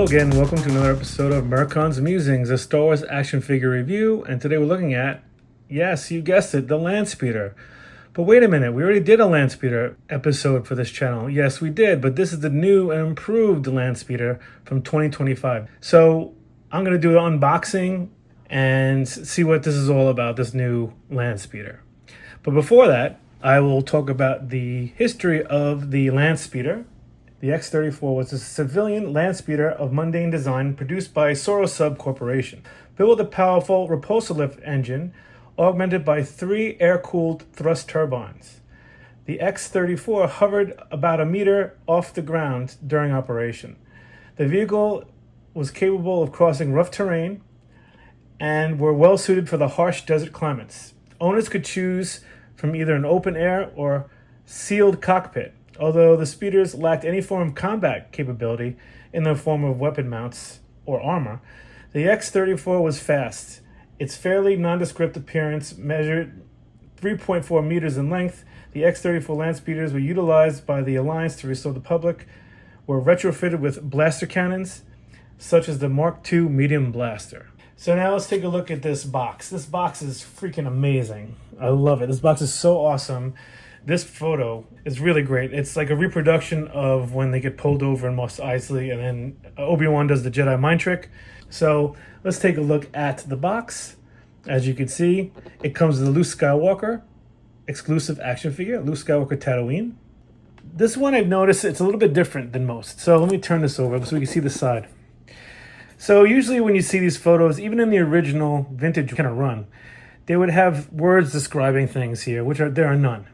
Hello again, welcome to another episode of Merkon's Musings, a Star Wars action figure review, and today we're looking at, yes, you guessed it, the Landspeeder. But wait a minute, we already did a Landspeeder episode for this channel. Yes, we did, but this is the new and improved Landspeeder from 2025. So I'm going to do an unboxing and see what this is all about, this new Landspeeder. But before that, I will talk about the history of the Landspeeder. The X-23 was a civilian land speeder of mundane design produced by Sorosub Corporation. Built with a powerful repulsor lift engine augmented by 3 air-cooled thrust turbines. The X-34 hovered about a meter off the ground during operation. The vehicle was capable of crossing rough terrain and were well suited for the harsh desert climates. Owners could choose from either an open air or sealed cockpit. Although the speeders lacked any form of combat capability in the form of weapon mounts or armor, the X-34 was fast. Its fairly nondescript appearance measured 3.4 meters in length. The X-34 land speeders were utilized by the Alliance to restore the public, were retrofitted with blaster cannons, such as the Mark II medium blaster. So now let's take a look at this box. This box is freaking amazing. I love it. This box is so awesome. This photo is really great. It's like a reproduction of when they get pulled over in Mos Eisley, and then Obi-Wan does the Jedi mind trick. So let's take a look at the box. As you can see, it comes with a Luke Skywalker exclusive action figure, Luke Skywalker Tatooine. This one I've noticed it's a little bit different than most. So let me turn this over so we can see the side. So usually when you see these photos, even in the original vintage kind of run, they would have words describing things here, there are none.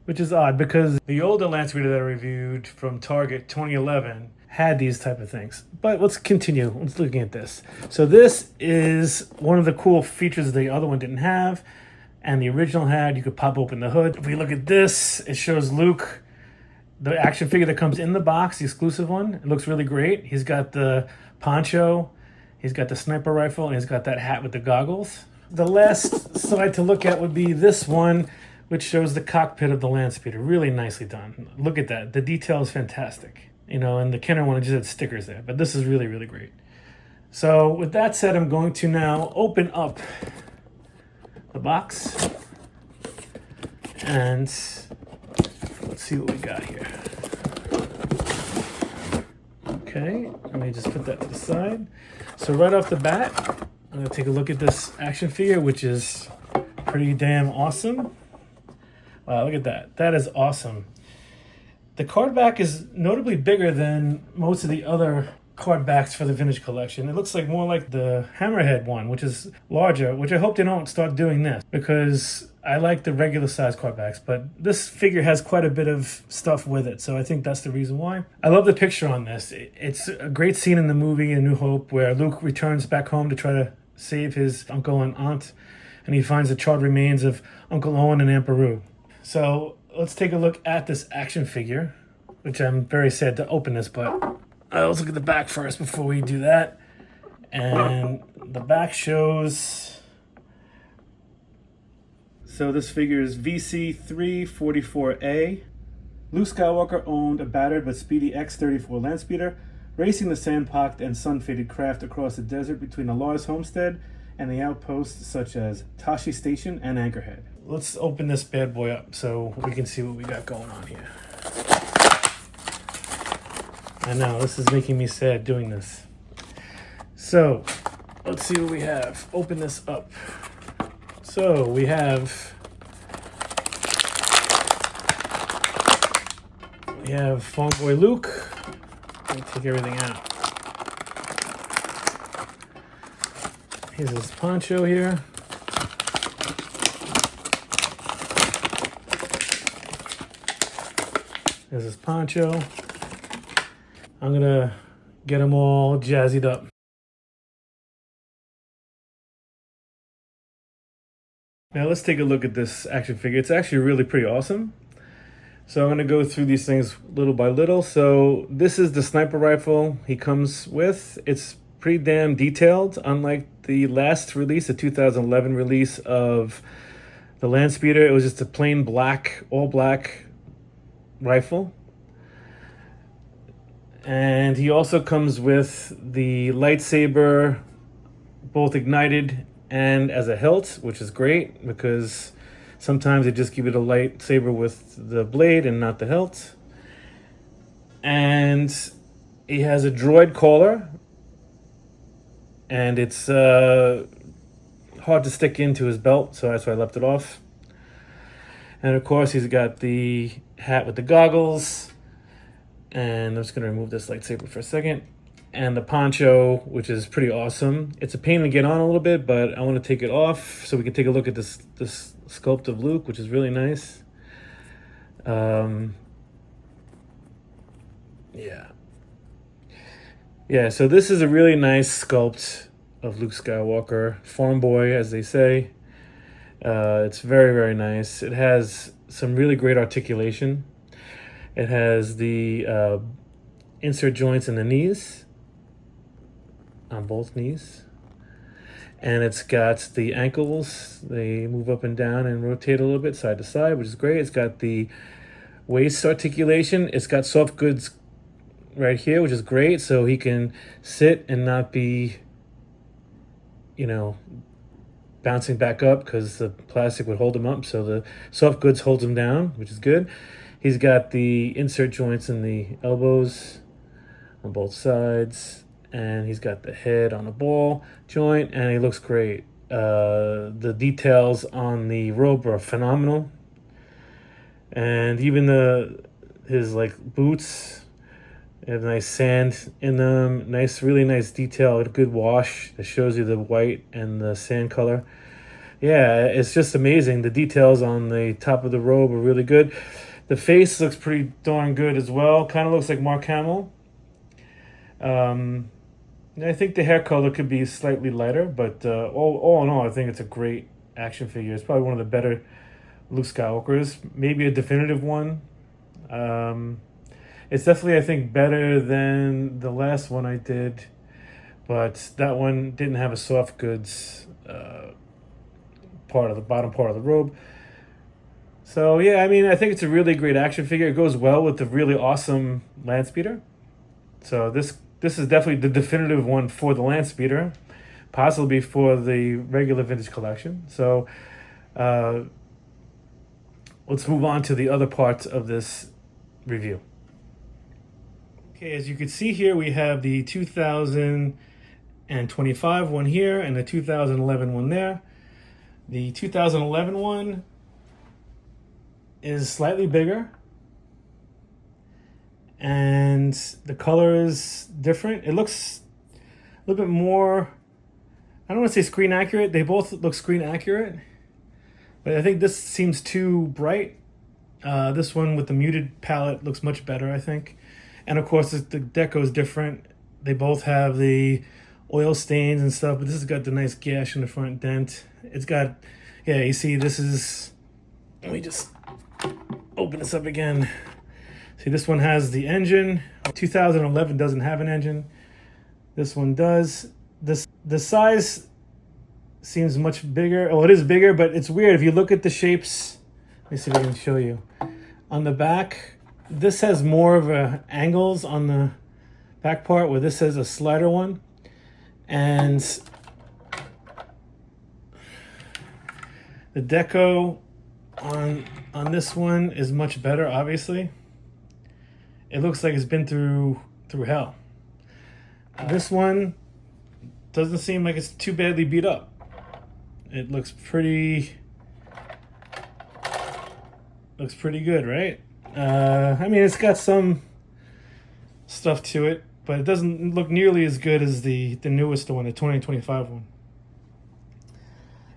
Which is odd because the older Landspeeder that I reviewed from Target 2011 had these type of things. But let's continue. Let's look at this. So this is one of the cool features the other one didn't have, and the original had. You could pop open the hood. If we look at this, it shows Luke, the action figure that comes in the box, the exclusive one. It looks really great. He's got the poncho, he's got the sniper rifle, and he's got that hat with the goggles. The last side to look at would be this one, which shows the cockpit of the Landspeeder. Really nicely done. Look at that. The detail is fantastic. You know, and the Kenner one just had stickers there, but this is really, really great. So with that said, I'm going to now open up the box and let's see what we got here. Okay, let me just put that to the side. So right off the bat, I'm gonna take a look at this action figure, which is pretty damn awesome. Wow, look at that. That is awesome. The card back is notably bigger than most of the other card backs for the vintage collection. It looks like more like the Hammerhead one, which is larger, which I hope they don't start doing this because I like the regular size card backs, but this figure has quite a bit of stuff with it, so I think that's the reason why. I love the picture on this. It's a great scene in the movie A New Hope where Luke returns back home to try to save his uncle and aunt, and he finds the charred remains of Uncle Owen and Aunt Beru. So let's take a look at this action figure, which I'm very sad to open this, but let's look at the back first before we do that. And the back shows, so this figure is VC344A. Luke Skywalker owned a battered but speedy X-34 Landspeeder, racing the sand-pocked and sun-faded craft across the desert between the Lars homestead and the outposts such as Tashi Station and Anchorhead. Let's open this bad boy up so we can see what we got going on here. I know, this is making me sad doing this. So, let's see what we have. Open this up. So, we have Fong Boy Luke. Let me take everything out. Here's his poncho here. There's his poncho. I'm gonna get them all jazzied up. Now let's take a look at this action figure. It's actually really pretty awesome. So I'm gonna go through these things little by little. So this is the sniper rifle he comes with. It's pretty damn detailed, unlike the last release, the 2011 release of the Landspeeder. It was just a plain black, all black rifle. And he also comes with the lightsaber, both ignited and as a hilt, which is great because sometimes they just give you the lightsaber with the blade and not the hilt. And he has a droid collar, and it's hard to stick into his belt, so that's why I left it off. And of course, he's got the hat with the goggles. And I'm just going to remove this lightsaber for a second. And the poncho, which is pretty awesome. It's a pain to get on a little bit, but I want to take it off so we can take a look at this sculpt of Luke, which is really nice. Yeah, so this is a really nice sculpt of Luke Skywalker. Farm boy, as they say. It's very, very nice. It has some really great articulation. It has the insert joints in the knees, on both knees. And it's got the ankles. They move up and down and rotate a little bit side to side, which is great. It's got the waist articulation. It's got soft goods right here, which is great. So he can sit and not be, bouncing back up because the plastic would hold him up. So the soft goods holds him down, which is good. He's got the insert joints in the elbows on both sides, and he's got the head on the ball joint, and he looks great. The details on the robe are phenomenal, and even his boots have nice sand in them. Really nice detail, a good wash that shows you the white and the sand color. Yeah, it's just amazing. The details on the top of the robe are really good. The face looks pretty darn good as well. Kind of looks like Mark Hamill. I think the hair color could be slightly lighter, but all in all, I think it's a great action figure. It's probably one of the better Luke Skywalkers. Maybe a definitive one. It's definitely, I think, better than the last one I did, but that one didn't have a soft goods part of the bottom part of the robe. So yeah, I think it's a really great action figure. It goes well with the really awesome Landspeeder. So this is definitely the definitive one for the Landspeeder, possibly for the regular vintage collection. So let's move on to the other parts of this review. Okay, as you can see here, we have the 2025 one here and the 2011 one there. The 2011 one is slightly bigger, and the color is different. It looks a little bit more, I don't want to say screen accurate. They both look screen accurate, but I think this seems too bright. This one with the muted palette looks much better, I think. And of course, the deco is different. They both have the oil stains and stuff, but this has got the nice gash in the front dent. It's got, yeah, you see this is, let me just open this up again. See, this one has the engine. 2011 doesn't have an engine. This one does. The size seems much bigger. Oh, it is bigger, but it's weird. If you look at the shapes, let me see if I can show you. On the back, this has more of angles on the back part, where this has a slider one. And the deco on this one is much better, obviously. It looks like it's been through hell. This one doesn't seem like it's too badly beat up. It looks pretty good, right? It's got some stuff to it, but it doesn't look nearly as good as the newest one, the 2025 one.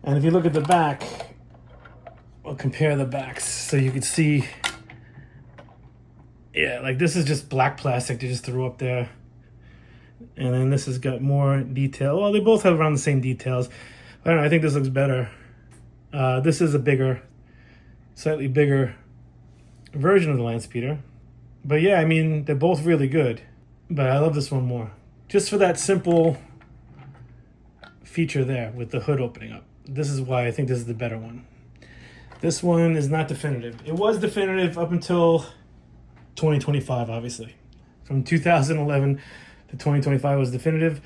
And if you look at the back, I'll compare the backs so you can see. Yeah, like this is just black plastic they just threw up there. And then this has got more detail. Well, they both have around the same details. I don't know, I think this looks better. This is a slightly bigger version of the Landspeeder. But yeah, they're both really good. But I love this one more. Just for that simple feature there with the hood opening up. This is why I think this is the better one. This one is not definitive. It was definitive up until 2025, obviously. From 2011 to 2025 was definitive.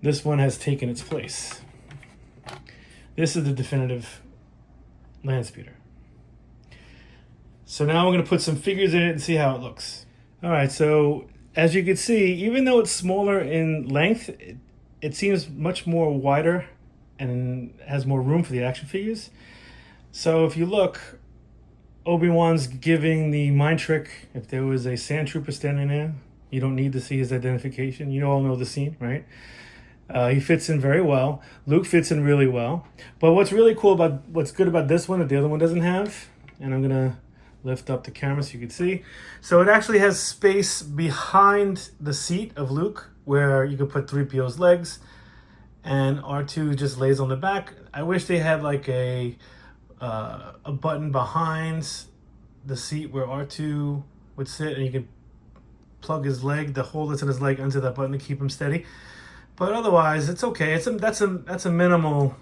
This one has taken its place. This is the definitive Landspeeder. So now we're going to put some figures in it and see how it looks. All right, so as you can see, even though it's smaller in length, it seems much more wider and has more room for the action figures. So if you look, Obi-Wan's giving the mind trick. If there was a sand trooper standing there, you don't need to see his identification. You all know the scene, right? He fits in very well. Luke fits in really well. But what's really cool about, what's good about this one that the other one doesn't have, and I'm gonna lift up the camera so you can see. So it actually has space behind the seat of Luke where you could put 3PO's legs, and R2 just lays on the back. I wish they had like a button behind the seat where R2 would sit, and you could plug his leg, the hole that's in his leg, onto that button to keep him steady. But otherwise, it's okay. That's a minimal.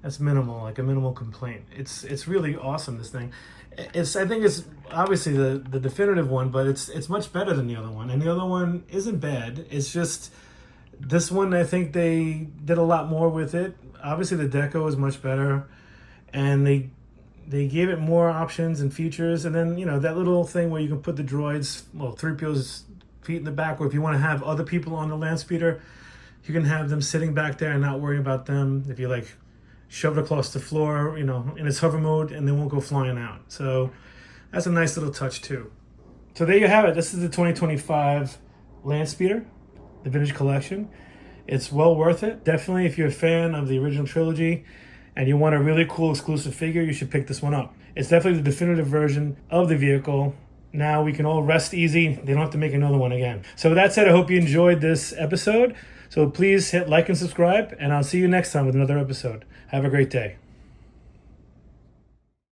That's minimal, like a minimal complaint. It's really awesome, this thing. I think it's obviously the definitive one, but it's much better than the other one. And the other one isn't bad. It's just this one, I think they did a lot more with it. Obviously the deco is much better, and they gave it more options and features. And then, you know, that little thing where you can put the droids, well, 3PO's feet in the back, or if you want to have other people on the Landspeeder, you can have them sitting back there and not worry about them. If you like shove it across the floor, you know, in its hover mode, and they won't go flying out. So that's a nice little touch too. So there you have it. This is the 2025 Landspeeder, the Vintage Collection. It's well worth it. Definitely, if you're a fan of the original trilogy and you want a really cool exclusive figure, you should pick this one up. It's definitely the definitive version of the vehicle. Now we can all rest easy. They don't have to make another one again. So with that said, I hope you enjoyed this episode. So please hit like and subscribe, and I'll see you next time with another episode. Have a great day.